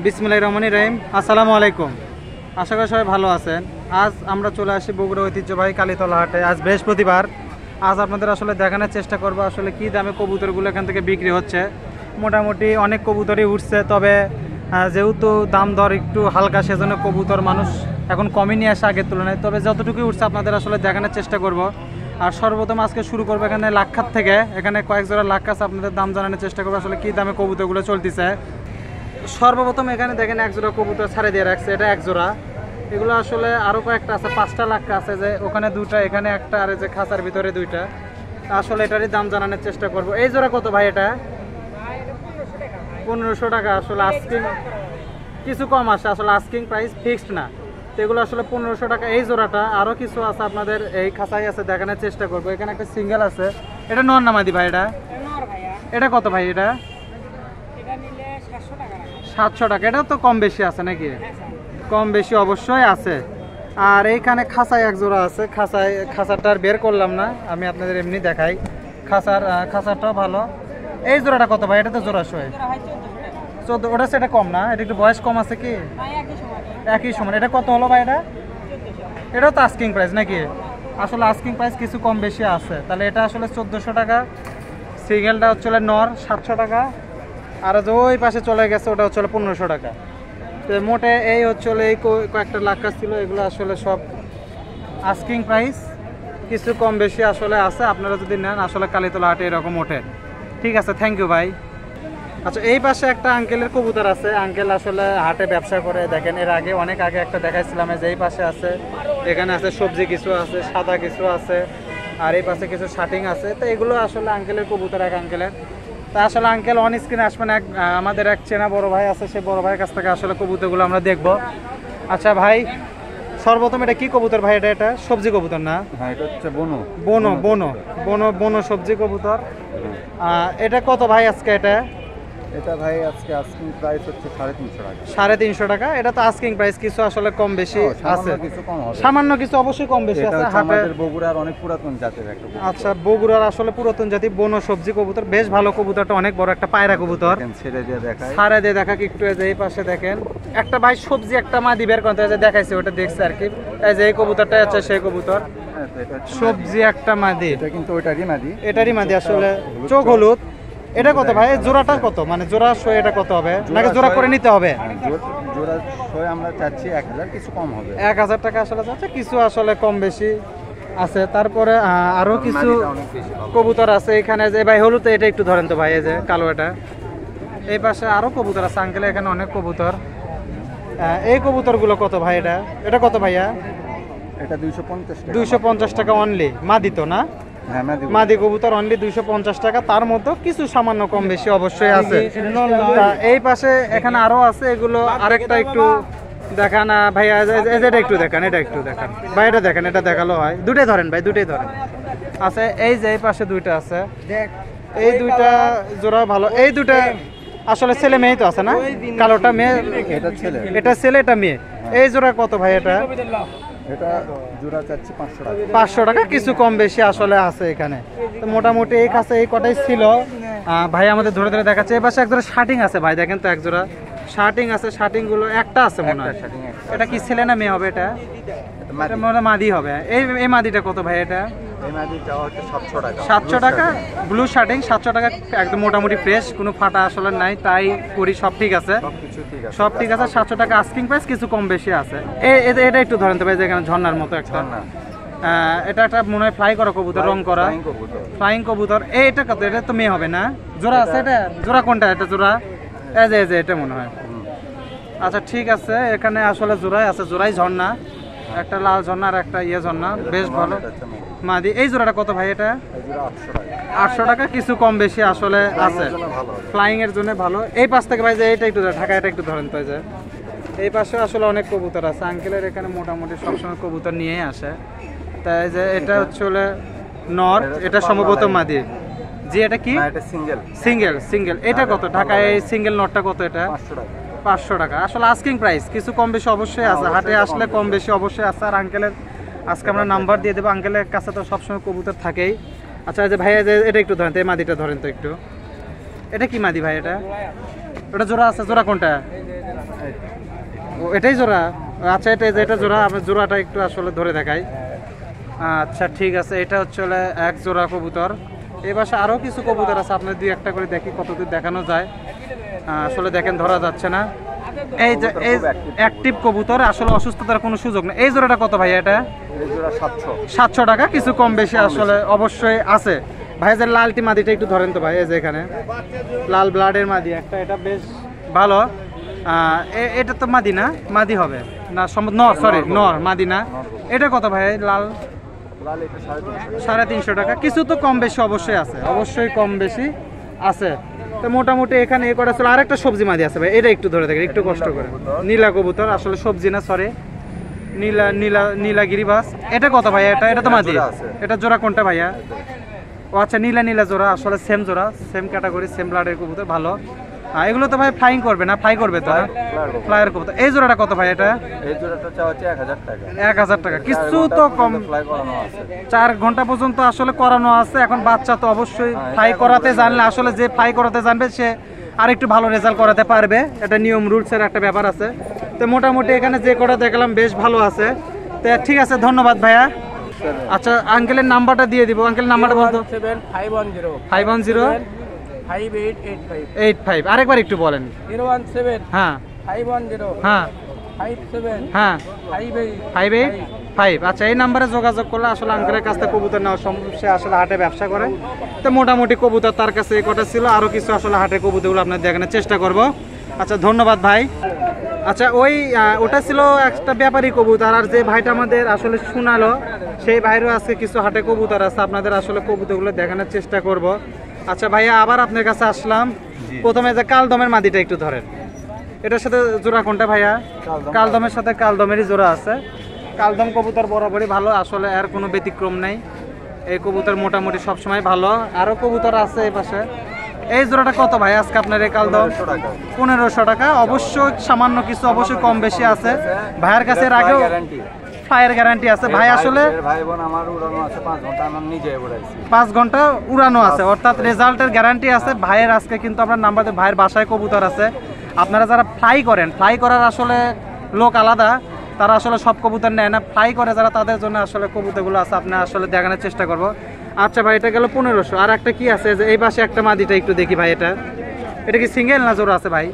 বিসমিল্লাহির রহমানির রহিম। আসসালামু আলাইকুম। আশা করি সবাই ভালো আছেন। আজ আমরা চলে আসি বগুড়া ঐতিহ্যবাহী কালীতলা হাটে। আজ বৃহস্পতিবার। আজ আপনাদের আসলে দেখানোর চেষ্টা করবো আসলে কী দামে কবুতরগুলো এখান থেকে বিক্রি হচ্ছে। মোটামুটি অনেক কবুতরই উঠছে, তবে যেহেতু দাম দর একটু হালকা, সেজন্য কবুতর মানুষ এখন কমই নিয়ে আসে আগের তুলনায়। তবে যতটুকুই উঠছে আপনাদের আসলে দেখানোর চেষ্টা করব। আর সর্বপ্রথম আজকে শুরু করবো এখানে লাক্ষাত থেকে। এখানে কয়েক জোড়া লাক্ষাস আপনাদের দাম জানানোর চেষ্টা করবো আসলে কী দামে কবুতরগুলো চলতেছে। সর্বপ্রথম এখানে দেখেন এক জোড়া কবুতর ছাড়ে দিয়ে রাখছে, এটা এক জোড়া। এগুলো আসলে আরও কয়েকটা আছে, 5টা লাক্ষা আছে, যে ওখানে দুটা, এখানে একটা, আর যে খাঁচার ভিতরে দুইটা। আসলে এটারই দাম জানানোর চেষ্টা করব। এই জোড়া কত ভাই? এটা 1500 টাকা। আসলে আস্কিং কিছু কম আসে, আসলে আস্কিং প্রাইস ফিক্সড না। তো এগুলো আসলে 1500 টাকা এই জোড়াটা। আরও কিছু আছে আপনাদের এই খাঁচাই আছে, দেখানোর চেষ্টা করব। এখানে একটা সিঙ্গেল আছে, এটা নর নামাদি ভাই? এটা কত ভাই? এটা 700 টাকা। এটাও তো কম বেশি আছে নাকি? কম বেশি অবশ্যই আছে। আর এইখানে খাঁচায় এক জোড়া আছে, খাঁচাটা আর বের করলাম না, আমি আপনাদের এমনি দেখাই। খাঁচাটাও ভালো। এই জোড়াটা কত ভাই? এটা তো জোড়া শোয় 14। ওটা সেটা কম না, এটা একটু বয়স কম আছে কি? একই সমান। এটা কত হলো ভাই? এটাও তো আস্কিং প্রাইস নাকি? আসলে আস্কিং প্রাইস কিছু কম বেশি আছে। তাহলে এটা আসলে 1400 টাকা। সিঙ্গেলটা হচ্ছে নর 700 টাকা। আর যে ওই পাশে চলে গেছে ওটা হচ্ছে 1500 টাকা। তো মোটে এই হচ্ছে এই কয়েকটা লাক্ষা ছিল, এগুলো আসলে সব আস্কিং প্রাইস। কিছু কম বেশি আসলে আছে, আপনারা যদি নেন আসলে কালীতলা হাটে এরকম ওঠে। ঠিক আছে, থ্যাংক ইউ ভাই। আচ্ছা, এই পাশে একটা আঙ্কেলের কবুতর আছে। আঙ্কেল আসলে হাটে ব্যবসা করে। দেখেন এর আগে অনেক আগে একটা দেখাইছিলাম, যে এই পাশে আছে, এখানে আছে সবজি কিছু আছে, সাদা কিছু আছে, আর এই পাশে কিছু শাটিং আছে। তো এগুলো আসলে আঙ্কেলের কবুতর, এক আঙ্কেলের। তা আসলে আঙ্কেল অন স্ক্রিনে আসবেন, আমাদের এক চেনা বড় ভাই আছে, সেই বড় ভাইয়ের কাছ থেকে আসলে কবুতরগুলো আমরা দেখব। আচ্ছা ভাই, সর্বপ্রথম এটা কি কবুতর ভাই? এটা সবজি কবুতর না? হ্যাঁ, এটা হচ্ছে বনো বনো বনো বনো বনো সবজি কবুতর। এটা কত ভাই আজকে? এটা ভাই আজকে আস্কিং প্রাইস হচ্ছে 350 টাকা। 350 টাকা। এটা তো আস্কিং প্রাইস, কিছু আসলে কম বেশি আছে, কিছু কম হবে, সামান্য কিছু অবশ্যই কম বেশি আছে। আমাদের বগুড়ার অনেক পুরাতন জাতের একটা কবুতর। আচ্ছা, বগুড়ার আসলে পুরাতন জাতি বনো সবজি কবুতর, বেশ ভালো কবুতরটা, অনেক বড় একটা পায়রা কবুতর। ছেড়ে দিয়ে দেখায়, ছাড়ে দিয়ে দেখা একটু। এই পাশে দেখেন একটা ভাই সবজি একটা মাদি বের করতে দেখাইছে, ওটা দেখছে আর কি। এই যে এই কবুতরটা আছে সেই কবুতর, সবজি একটা মাদি। এটা কিন্তু এটারই মাদি আসলে, চোখ হলুদ। এটা কত ভাই? জোড়াটা কত, মানে জোড়া শোয় এটা কত হবে, নাকি জোড়া করে নিতে হবে? জোড়া শোয় আমরা চাচ্ছি 1000, কিছু কম হবে। 1000 টাকা আসলে যাচ্ছে, কিছু আসলে কম বেশি আছে। তারপরে আরো কিছু কবুতর আছে এখানে। যে ভাই হলুদ, এটা একটু ধরেন তো ভাই, এই যে কালো, এটা। এই পাশে আরো কবুতর আছে আঙ্কেল, এখানে অনেক কবুতর। এই কবুতরগুলো কত ভাই? এটা কত ভাইয়া? এটা 250 টাকা। 250 টাকা অনলি। মাদি তো না? হ্যাঁ, মাদি কবুতর অনলি 250 টাকা। তার মধ্যে কিছু সামান্য কম বেশি অবশ্যই আছে। এই পাশে এখানে আরো আছে, এগুলো আরেকটা একটু দেখান ভাইয়া, এটা একটু দেখান, এটা একটু দেখান ভাই, এটা দেখেন, এটা দেখালো হয়। দুটাই ধরেন ভাই, দুটাই ধরেন। আছে এই যে এই পাশে দুইটা আছে, এই দুইটা জোড়া ভালো। এই দুটা আসলে ছেলে মেয়ে তো আছে না? কালোটা মেয়ে, এটা ছেলে, এটা ছেলে, এটা মেয়ে। এই জোড়া কত ভাই? এটা জোড়া চাচ্ছি 500 টাকা। 500 টাকা, কিছু কম বেশি আসলে আছে এখানে। তো মোটামুটি এই কাছে এই কটাই ছিল ভাই, আমাদের ধরে ধরে দেখাচ্ছে। এই পাশে এক জোড়া শার্টিং আছে ভাই, দেখেন তো এক জোড়া শার্টিং আছে। শার্টিং গুলো একটা আছে মনে হয়। এটা কি ছেলে না মেয়ে হবে? এটা মনে মাদি হবে। এই মাদিটা কত ভাই? এটা 700 টাকা। ব্লু শার্টিং 700 টাকা, একদম মোটামুটি ফ্রেশ, কোনো ফাটা আসলে নাই। তাই করি, সব ঠিক আছে, সব ঠিক আছে। 700 টাকা আস্কিং প্রাইস, কিছু কম বেশি আছে। এটা একটু ধরেন তো ভাই, যেখানে ঝর্ণার মতো একটা, এটা একটা মনে হয় ফ্লাই করা কবুতর, রং করা ফ্লাইং কবুতর। এটা কত? এটা তো মেয়ে হবে না? জোড়া আছে এটা? জোড়া কোনটা? এটা জোড়া, এই যে এটা মনে হয়। আচ্ছা ঠিক আছে, এখানে আসলে জোড়াই আছে, জোড়াই ঝর্ণা, একটা লাল ঝর্ণা আর একটা ইয়ে ঝর্ণা, বেশ ভালো মাদি। এই জোড়াটা কত ভাই? এটা 800 টাকা, কিছু কম বেশি আসলে আছে, ফ্লাইং এর জন্য ভালো। এই পাশ থেকে ভাই যে এটা একটু ঢাকা, এটা একটু ধরেন তো। যে এই পাশে আসলে অনেক কবুতর আছে আঙ্কেলের, এখানে মোটামুটি সবসময় কবুতর নিয়েই আসে। তাই যে এটা হচ্ছে নর, এটা সম্ভবত মাদি। জি, এটা কি? সিঙ্গেল। এটা কত ঢাকায়? এই সিঙ্গেল নটটা কত? এটা 500 টাকা। আসলে আস্কিং প্রাইস, কিছু কম বেশি অবশ্যই আছে, হাটে আসলে কম বেশি অবশ্যই আছে। আর আঙ্কেলের আজকে আমরা নাম্বার দিয়ে দেবো, আঙ্কেলের কাছে তো সবসময় কবুতর থাকেই। আচ্ছা, যে ভাইয়া যে এটা একটু ধরেন তো, এই মাদিটা ধরেন তো একটু। এটা কি মাদি ভাই? এটা জোড়া আছে? জোড়া কোনটা? এটাই জোড়া? আচ্ছা, এটা জোড়া। আমি জোড়াটা একটু আসলে ধরে দেখাই। আচ্ছা ঠিক আছে, এটা হচ্ছে এক জোড়া কবুতর। এই পাশে আরও কিছু কবুতর আছে, আপনার দুই একটা করে দেখি কতদূর দেখানো যায়। আসলে দেখেন ধরা যাচ্ছে না। এই যে এই অ্যাক্টিভ কবুতর, আসলে অসুস্থতার কোনো সুযোগ নেই। এই জোড়াটা কত ভাই? এটা 700 টাকা। কিছু কম বেশি আসলে অবশ্যই আছে। ভাই যে লালটি মাদিটা একটু ধরেন তো ভাই, এই যে এখানে লাল ব্লাডের মাদি একটা, এটা বেশ ভালো। এটা তো মাদি না? মাদি হবে না সম্ভব, নর, সরি নর, মাদি না। এটা কত ভাই? লাল 350 টাকা। কিছু তো কম বেশি অবশ্যই আছে, অবশ্যই কম বেশি আছে। তো মোটামুটি এখানে করা ছিল। আরেকটা সবজি মাদি আছে ভাই, এটা একটু ধরে দেখেন, একটু কষ্ট করে। নীলা কবুতর, আসলে সবজি না, সরি নীলাগিরি বাস। এটা কত ভাই? এটা তো মাদি। এটা জোড়া কোনটা ভাইয়া? ও আচ্ছা, নীলা জোড়া, আসলে সেম জোড়া, সেম ক্যাটাগরি, সেম ব্লাডের কবুতর, ভালো। এগুলো তো ভাই ফ্লাইং করবে না? ফ্লাই করবে তো, ফ্লাইয়ের কবুতর। এই জোড়াটা কত ভাই? এটা 1000 টাকা। কিছু তো কম, 4 ঘন্টা পর্যন্ত আসলে করানো আছে। এখন বাচ্চা তো অবশ্যই ফ্লাই করাতে জানলে, আসলে যে ফ্লাই করাতে জানবে সে আর একটু ভালো রেজাল্ট করাতে পারবে। এটা নিয়ম রুলসের একটা ব্যাপার আছে। তো মোটামুটি এখানে যে কটা দেখলাম বেশ ভালো আছে। তো ঠিক আছে, ধন্যবাদ ভাইয়া। আচ্ছা, আঙ্কেলের নাম্বারটা দিয়ে দিব। আঙ্কেল নাম্বারটা বলতো। 510 আরেকবার একটু বলেন। 017 হ্যাঁ 510 হ্যাঁ 57 হ্যাঁ 58 585। আচ্ছা, এই নাম্বারে যোগাযোগ করলে আসলে আঙ্কেলের কাছ থেকে কবুতর নেওয়া সম্ভব। সে আসলে হাটে ব্যবসা করে। তো মোটামুটি কবুতর তার কাছে এই কটা ছিল। আরও কিছু আসলে হাটে কবুতরগুলো আপনাদের দেখানোর চেষ্টা করব। আচ্ছা, ধন্যবাদ ভাই। আচ্ছা, ওটা ছিল একটা ব্যাপারী কবুতর। আর যে ভাইটা আমাদের আসলে শোনালো, সেই ভাইরও আজকে কিছু হাটে কবুতর আছে, আপনাদের আসলে কবুতরগুলো দেখানোর চেষ্টা করব। আচ্ছা ভাইয়া, আবার আপনার কাছে আসলাম। প্রথমে যে কালদমের মাদিটা একটু ধরেন। এটার সাথে জোড়া কোনটা ভাইয়া? কালদমের সাথে কালদমেরই জোড়া আছে। কালদম কবুতর বরাবরই ভালো, আসলে আর কোনো ব্যতিক্রম নেই। এই কবুতর মোটামুটি সবসময় ভালো। আরও কবুতর আছে এই পাশে। এই জোড়াটা কত ভাই আজকে আপনার? এই কালদম 1500 টাকা। অবশ্যই সামান্য কিছু অবশ্যই কম বেশি আছে ভাইয়ের কাছে। এর আগেও ফ্লাইয়ের গ্যারান্টি আছে ভাই। আসলে 5 ঘন্টা উড়ানো আছে, অর্থাৎ রেজাল্টের গ্যারান্টি আছে ভাইয়ের। আজকে কিন্তু আপনার নাম্বার, ভাইয়ের বাসায় কবুতর আছে। আপনারা যারা ফ্লাই করেন, ফ্লাই করার আসলে লোক আলাদা, তারা আসলে সব কবুতর নেয় না। ফ্লাই করে যারা, তাদের জন্য আসলে কবুতরগুলো আছে, আপনি আসলে দেখানোর চেষ্টা করবো। আচ্ছা ভাই, এটা গেল 1500। আর একটা কি আছে? যে এই পাশে একটা মাদিটা একটু দেখি ভাই। এটা কি সিঙ্গেল না জোড়া আছে ভাই?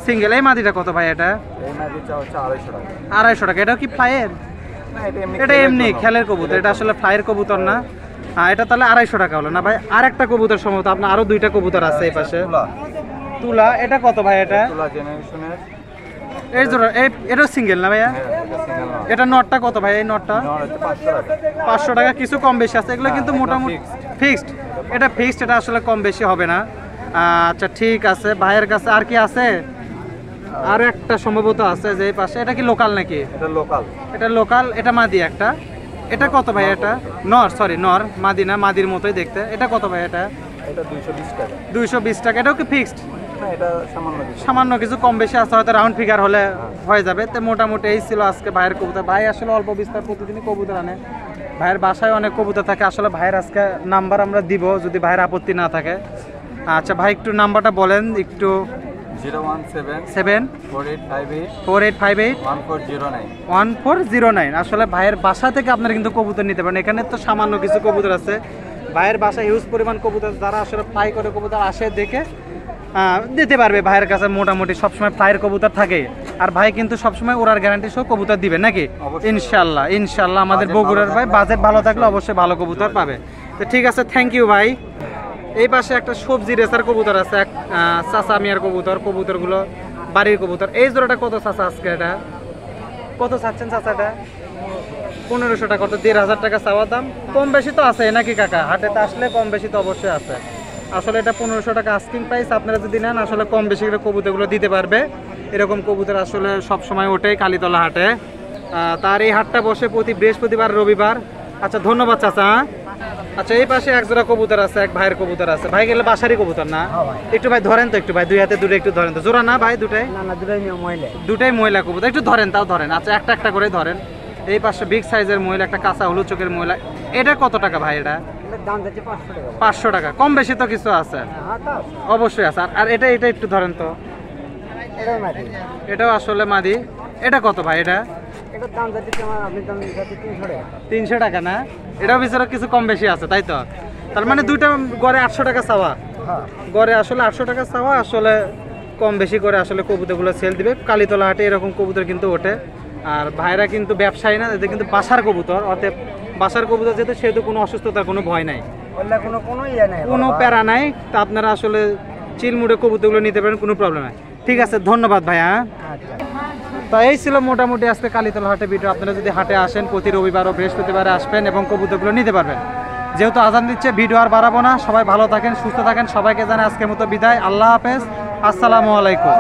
সিঙ্গেল। এই মাদিটা কত ভাই? এটা 250 টাকা। এটাও কি ফ্লাইয়ের? এটা এমনি খেলের কবুতর, এটা আসলে ফ্লাইয়ের কবুতর না। এটা তাহলে 250 টাকা হলো না ভাই? আর একটা কবুতর সম্ভবত আপনার, আরো 2টা কবুতর আছে এই পাশে। তুলা, এটা কত ভাই? এটা এই জোড়া, এটাও সিঙ্গেল না ভাইয়া? এটা নটটা কত ভাই? এই নটটা 500 টাকা। কিছু কম বেশি আছে, এগুলো কিন্তু মোটামুটি ফিক্সড। এটা ফিক্সড, এটা আসলে কম বেশি হবে না। আচ্ছা ঠিক আছে, ভাইয়ের কাছে আর কি আছে? আর একটা সম্ভবত আছে যে এই পাশে। এটা কি লোকাল নাকি? এটা লোকাল। এটা মাদি একটা। এটা কত ভাই? এটা নর, সরি নর, মাদি না, মাদির মতোই দেখতে। এটা কত ভাই? এটা 220 টাকা। এটাও কি ফিক্সড? সামান্য কিছু কম বেশি আছে, হয়তো রাউন্ড ফিগার হলে হয়ে যাবে। তো মোটামুটি এই ছিল আজকে ভাইয়ের কবুতর। ভাই আসলে অল্প বিস্তার প্রতিদিনই কবুতর আনে। ভাইয়ের বাসায় অনেক কবুতর থাকে। আসলে ভাইয়ের আজকে নাম্বার আমরা দিব, যদি ভাইয়ের আপত্তি না থাকে। আচ্ছা ভাই, একটু নাম্বারটা বলেন একটু। 01748581409। আসলে ভাইয়ের বাসা থেকে আপনারা কিন্তু কবুতর নিতে পারেন। এখানে তো সামান্য কিছু কবুতর আছে, ভাইয়ের বাসায় হিউজ পরিমাণ কবুতর। যারা আসলে ফ্লাই করে কবুতর আসে দেখে দিতে পারবে ভাইয়ের কাছে। মোটামুটি সবসময় ফ্লাইয়ের কবুতর থাকে। আর ভাই কিন্তু সবসময় ওরার গ্যারান্টি সহ কবুতর দিবে নাকি? ইনশাল্লাহ ইনশাল্লাহ। আমাদের বগুড়ার ভাই বাজেট ভালো থাকলে অবশ্যই ভালো কবুতর পাবে। তো ঠিক আছে, থ্যাংক ইউ ভাই। এই পাশে একটা সবজি রেসার কবুতর আছে, এক চাচা মিয়ার কবুতর। কবুতরগুলো বাড়ির কবুতর। এই জোড়াটা কত চাচা আজকে? এটা কত চাচ্ছেন চাচাটা? 1500 টাকা। তো 1500 টাকা চাওয়া দাম। কম বেশি তো আছে নাকি কাকা? হাটেতে আসলে কম বেশি তো অবশ্যই আছে। আসলে এটা 1500 টাকা আস্কিং প্রাইস। আপনারা যদি নেন আসলে কম বেশি করে কবুতরগুলো দিতে পারবে। এরকম কবুতর আসলে সব সময় ওঠে কালীতলা হাটে। তার এই হাটটা বসে প্রতি বৃহস্পতিবার, রবিবার। আচ্ছা ধন্যবাদ চাচা। আচ্ছা, এই পাশে এক জোড়া কবুতর আছে, এক ভাইয়ের কবুতর আছে। ভাই গেলে বাসারই কবুতর না? একটু ভাই ধরেন তো, একটু ভাই, দুই হাতে দুটো একটু ধরেন তো। জোড়া না ভাই? দুটাই মহিলা কবুতর। একটু ধরেন, তাও ধরেন। আচ্ছা, একটা একটা করে ধরেন। এই পাশে বিগ সাইজের মহিলা, একটা কাঁচা হলুদ চোখের মহিলা। এটা কত টাকা ভাই? এটা 500 টাকা। কম বেশি তো কিছু আছে? অবশ্যই আছে। আর এটা একটু ধরেন তো। এটাও আসলে মাদি। এটা কত ভাই এটা? এটার দাম যাচ্ছে আমার, আপনি দাম যাচ্ছে 300 টাকা। 300 টাকা না? এটাও বিচারা কিছু কম বেশি আছে তাই তো? তার মানে দুইটা গড়ে 800 টাকা চাওয়া। হ্যাঁ গড়ে আসলে 800 টাকা চাওয়া, আসলে কম বেশি করে আসলে কবুতরগুলো সেল দিবে। কালীতলা হাটে এরকম কবুতর কিন্তু ওঠে। আর ভাইরা কিন্তু ব্যবসায়ী না, এদের কিন্তু বাসার কবুতর, অতএব বাসার কবুতর যেহেতু সেহেতু কোনো অসুস্থতার কোনো ভয় নাই, বললে কোনো ইয়ে নেই, কোনো প্যারা নাই। তা আপনারা আসলে চিলমুড়ে কবুতরগুলো নিতে পারেন, কোনো প্রবলেম নাই। ঠিক আছে, ধন্যবাদ ভাইয়া। আচ্ছা। তো এই ছিল মোটামুটি আজকে কালীতলা হাটে ভিডিও। আপনারা যদি হাটে আসেন প্রতি রবিবার ও বৃহস্পতিবারে আসবেন এবং কবুতরগুলো নিতে পারবেন। যেহেতু আজান দিচ্ছে ভিডিও আর বাড়াবো না। সবাই ভালো থাকেন, সুস্থ থাকেন। সবাইকে জানাই আজকের মতো বিদায়। আল্লাহ হাফেজ, আসসালামু আলাইকুম।